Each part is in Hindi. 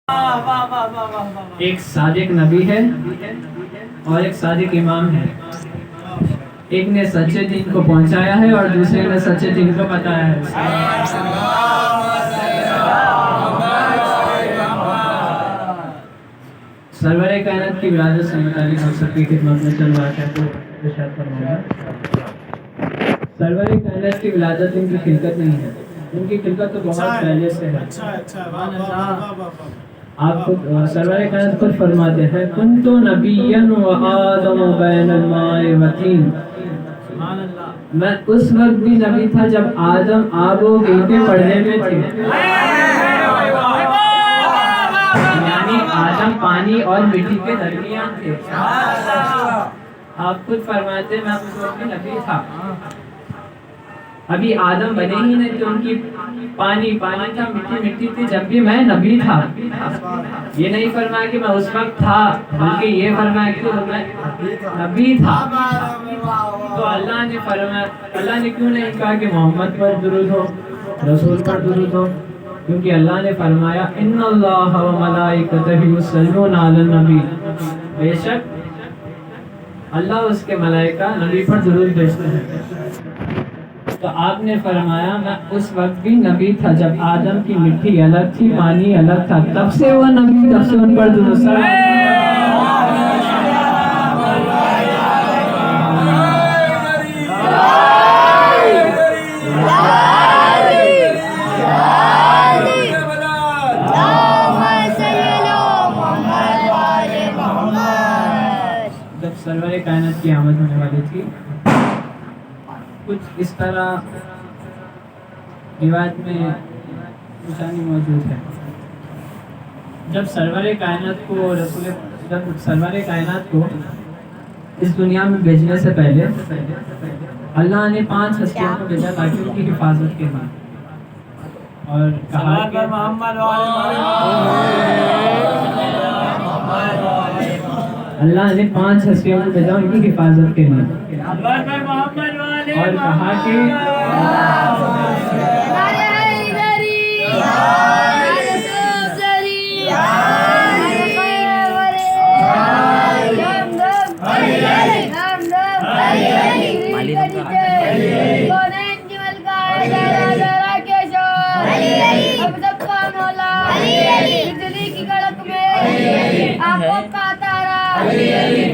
एक सादिक नबी है और एक सादिक इमाम है। एक ने सच्चे दीन को पहुंचाया है और दूसरे ने सच्चे दीन को बताया है। सरवरे कायनात की विरासत से मुतालिक हम सबकी खिदमत में चल रहा है तो इरशाद फरमाया। सरवरे कायनात की विलादत इनकी खिलकत नहीं है, उनकी खिलकत तो बहुत पहले से है। आप खुद सरवरे कायनात खुद फरमाते हैं, कुन्तु नबिय्यन व आदम बैनल माए व तीन। मैं उस वक्त भी नबी था जब आदम आग व ईंटें पड़ने में थे। यानी आदम पानी और मिट्टी के दरमियान थे। आप खुद फरमाते मैं उस वक्त भी नबी था, अभी आदम बने ही नहीं थे, उनकी पानी पानी था, मिट्टी मिट्टी थी जब भी मैं नबी था। ये नहीं फरमाया कि मैं उस वक्त था, बल्कि ये फरमाया कि मैं नबी था। तो अल्लाह ने फरमाया, अल्लाह ने क्यों नहीं कहा कि मोहम्मद पर दुरूद हो, रसूल पर दुरूद हो? क्योंकि अल्लाह ने फरमाया इन्नल्लाह व मलाइकतहु युसल्लूना अलन नबी। बेशक अल्लाह उसके मलाइका नबी पर दुरूद भेजते हैं। तो आपने फरमाया मैं उस वक्त भी नबी था जब आदम की मिट्टी अलग थी, पानी अलग था, तब से वो नबी, तब से उन पर दुरूद। जब सरवरे कायनात की आमद होने वाली थी, कुछ इस तरह रिवायत में निशानी मौजूद है। जब सरवरे कायनात को जब सरवरे कायनात को इस दुनिया में भेजने से पहले अल्लाह ने 5 हस्तियों को भेजा ताकि उनकी हिफाजत के लिए, और कहा कि अल्लाह ने 5 हस्तियों को भेजा उनकी हिफाजत के लिए, और कहा कि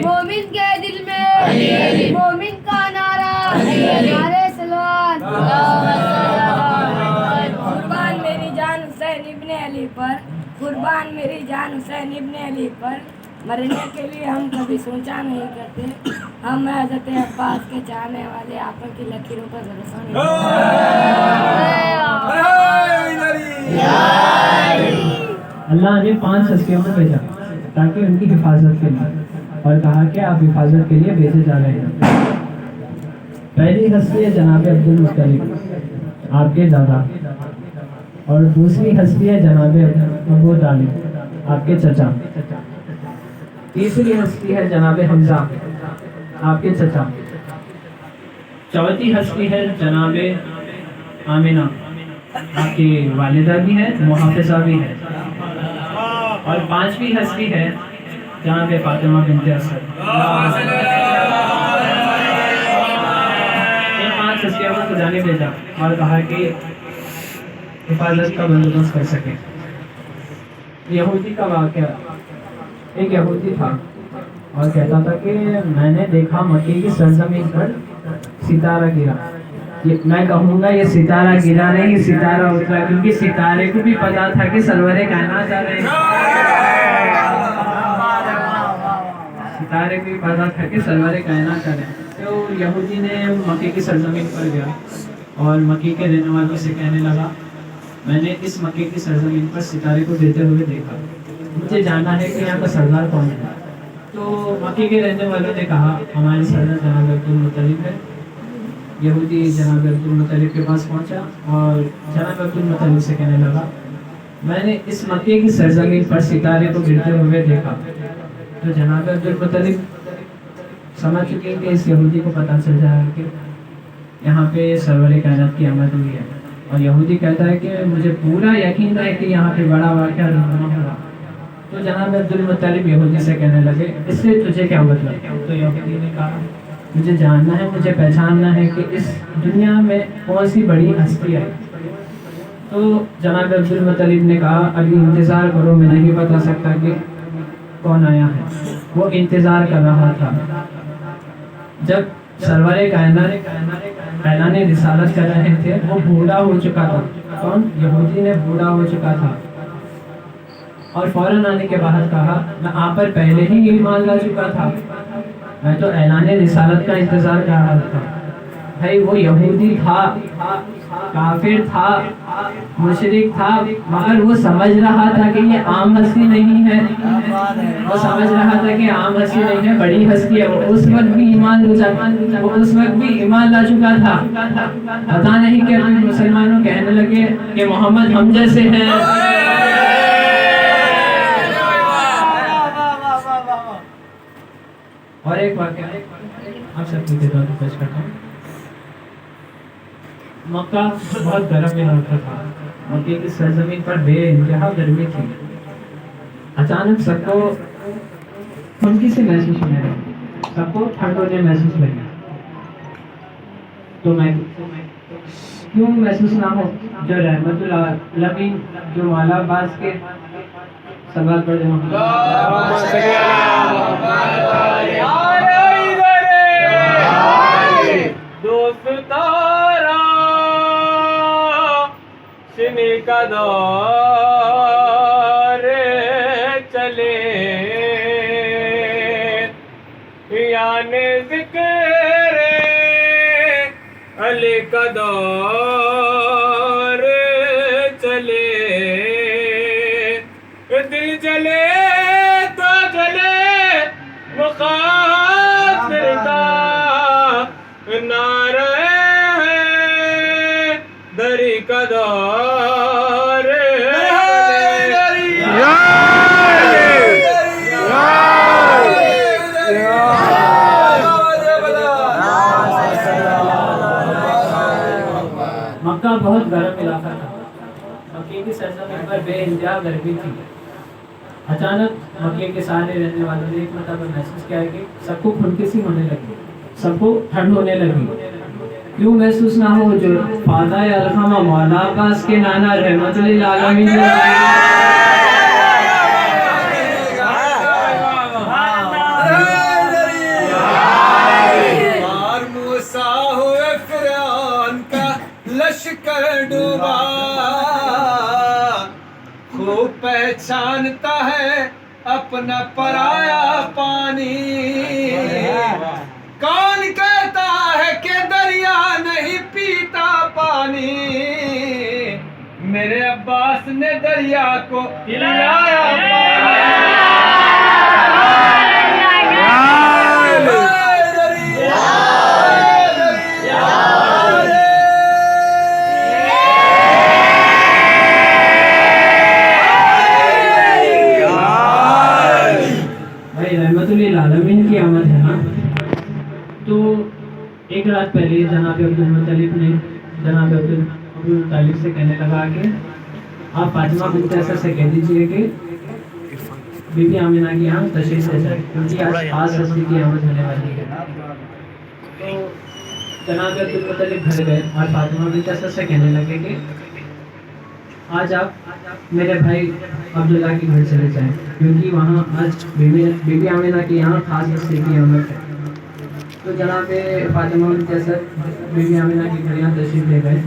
मोमिन के दिल में मोमिन का नारा, कुर्बान मेरी जान हुसैन इब्ने अली पर, कुर्बान मेरी जान हुसैन इब्ने अली पर। मरने के लिए हम कभी सोचा नहीं करते, हम हज़रत अब्बास के चाहने वाले आंखों की लकीरों पर भरोसा नहीं करते। अल्लाह ने 5 हस्तियों को भेजा ताकि उनकी हिफाजत के लिए, और कहा कि आप हिफाजत के लिए भेजे जा रहे हैं। पहली हस्ती है जनाब अब्दुल मुत्तलिब, आपके दादा, और दूसरी हस्ती है जनाब अबू तालिब, आपके चचा। तीसरी हस्ती है जनाब हमजा, आपके चचा। चौथी हस्ती है जनाब आमिना, आपकी वालिदा भी है, मुहाफिजा भी है। और 5वीं हस्ती है जनाब फातिमा बिन्ते असद। इन 5 हस्तियों को खुदा ने भेजा और कहा कि हिफाजत का बंदोबस्त कर सके। यहूदी का वाक़या, एक यहूदी था और कहता था कि मैंने देखा मक्के की सरजमीन पर सितारा गिरा। मैं कहूँगा ये सितारा गिरा नहीं, सितारा उतरा, क्योंकि सितारे को भी पता था कि सरवरे कायनात आ रहे हैं। सितारे को भी पता था कि सरवरे कायनात आ रहे हैं। तो यहूदी ने मक्के की सरजमीन पर गया और मक्के के रहने वालों से कहने लगा, मैंने इस मक्के की सरजमीन पर सितारे को गिरते हुए देखा, मुझे जानना है कि यहाँ का सरदार कौन है। तो मक्के के रहने वालों ने कहा, हमारे सरदार जनाब अब्दुल मुत्तलिब है। यहूदी जनाब अब्दुल मुत्तलिब के पास पहुंचा और जनाब अब्दुल मुत्तलिब से कहने लगा, मैंने इस मक्के की सरजमीन पर सितारे को गिरते हुए देखा। तो जनाब अब्दुल मुत्तलिब समझ चुके कि इस यहूदी को पता चल जाएगा कि यहाँ पे सरवरे कायनात की आमद हुई है। और यहूदी कहता है कि मुझे पूरा यकीन है कि यहाँ पे बड़ा वाक़या होगा। तो जनाब अब्दुल मुत्तलिब यहूदी से कहने लगे, इससे तुझे क्या मतलब? तो यहूदी ने कहा, मुझे जानना है, मुझे पहचानना है कि इस दुनिया में कौन सी बड़ी हस्ती आई। तो जनाब अब्दुल मुत्तलिब ने कहा, अभी इंतज़ार करो, मैं नहीं बता सकता कि कौन आया है। वो इंतज़ार कर रहा था। जब सरवरे कायनात ऐलाने रिसालत कर रहे थे, वो बूढ़ा हो चुका था। कौन? यहूदी ने बूढ़ा हो चुका था। और फौरन आने के बाद कहा, मैं आप पर पहले ही ईमान ला चुका था, मैं तो ऐलाने रिसालत का इंतज़ार कर रहा था। भाई वो यहूदी था, काफिर था, मुशरिक था, मगर वो समझ रहा था कि ये आम हस्ती नहीं है। वो समझ रहा था कि आम हस्ती नहीं है, बड़ी हस्ती है। वो उस वक्त भी ईमान ला चुका था। पता नहीं कि अभी मुसलमानों कहने लगे कि मोहम्मद हम जैसे हैं। और एक वाक़या आप सबकी खिदमत में पेश करता हूँ। मक्का बहुत गर्म इलाका था। मक्के की सरजमीन पर बेइंतहा गर्मी थी। अचानक सबको ठंडी से महसूस होने लगी, सबको ठंड होने महसूस लगी। तो मैं क्यों महसूस ना हो? जो रहमतुल आलमीन, जो मौला अब्बास के सवाल पढ़ दोस्तारा शिनी का दौर चले याने जिक्र अली का दौर चले। दिल जले तो जले मुखातिर का नारे दरी का दौर मक्का बहुत गर्म इलाका था। मक्के की सरजमीन पर बेइंतहा गर्मी थी। अचानक मक्के के सारे रहने वालों ने एक मतलब महसूस किया कि सबको खुनकिसी होने लगी, सबको ठंड होने लगी। क्यों महसूस ना हो? जो फादाए अलहमा मौला अब्बास के नाना रहमतुल आलमीन लश्कर डूबा खूब पहचानता है अपना पराया पानी। कौन कहता है कि दरिया नहीं पीता पानी? मेरे अब्बास ने दरिया को पिलाया आलमीन की आमद है ना। तो एक रात पहले जनाब अब्दुल मुत्तलिब ने जनाब अब्दुल मुत्तलिब से कहने लगा कि आप फातिमा बिन्त असद से कह दीजिए कि बीबी आमिना की यहाँ तशरीफ ले जाए, क्योंकि आज खास हस्ती की आमद होने वाली है। तो जनाब अब्दुल मुत्तलिब घर गए और फातिमा बिन्त असद से कहने लगे कि आज आप मेरे भाई अब्दुल्ला के घर चले जाएं, क्योंकि वहाँ आज बीबी आमिना की यहाँ खास हस्ती की आमद है। तो जनाब फातिमा बिन्त असद बीबी आमिना की घर यहाँ तशरीफ ले गए।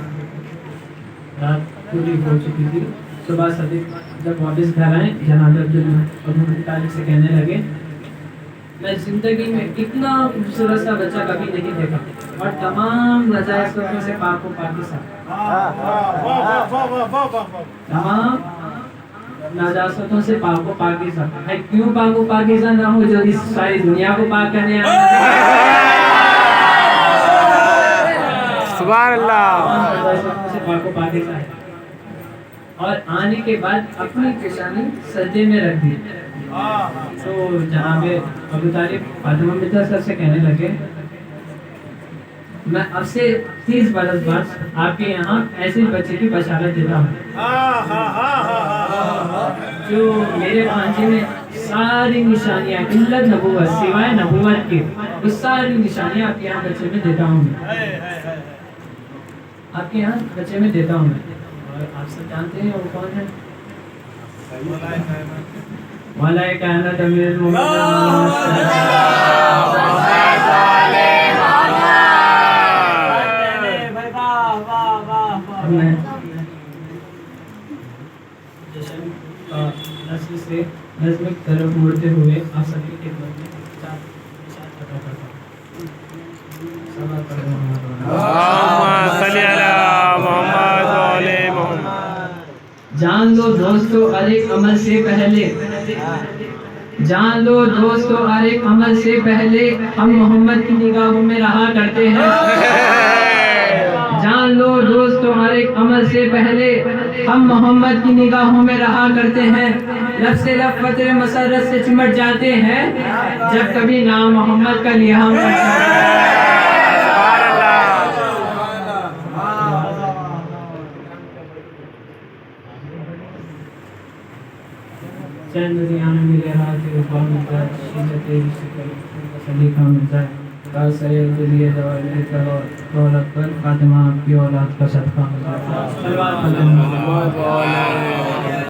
रात पूरी हो चुकी थी। सुबह सदिक जब वापस घर आए, जनाब अब्दुल मुत्तलिब से कहने लगे, मैं जिंदगी में इतना खूबसूरत सा बच्चा कभी नहीं देखा और तमाम नजायज़ों से पाक व पाकिज़ा, तमाम नाजासतों से पाक व पाकिज़ा। क्यों पाक व पाकिज़ा ना हो जो इस सारी दुनिया को पाक करने आए? सुभान अल्लाह। से पाक व पाकिज़ा है। और आने के बाद अपनी पेशानी सजदे में रख दी। तो जनाब अबू तालिब फातिमा बिन्त असद से कहने लगे, मैं अब से 30 बरस बाद आपके यहाँ ऐसे बच्चे की बशारत देता हूँ जो मेरे भांजे में सारी निशानियाँ इल्लत नबूवत सिवाय नबूवत की वो सारी निशानियाँ आपके यहाँ बच्चे में देता हूँ आपके यहाँ बच्चे में देता हूँ और आप सब जानते हैं वो कौन है वाला कायनात अमीरुल मोमिनीन नस्ल से नस्ल की तरफ मुड़ते हुए आप सभी की खिदमत में चार इशारा अदा करता हूँ। सल्लल्लाहु अलैहि वसल्लम। जान लो दोस्तों हर एक अमल से पहले जान लो दोस्तों हर एक अमल से पहले हम मोहम्मद की निगाहों में रहा करते हैं जान लो दोस्तों हर एक अमल से पहले हम मोहम्मद की निगाहों में रहा करते हैं लब से लब फतरे मसरत से चिमट जाते हैं जब कभी नाम मोहम्मद का लिया हम चंद दुनियाने मिले हाथ रूपा मिलता है शीशे तेरी शिकल सलीका मिलता है काल सैयद के लिए दवाई लेता और दौलत पर फातिमा की औलाद का सदका मिलता है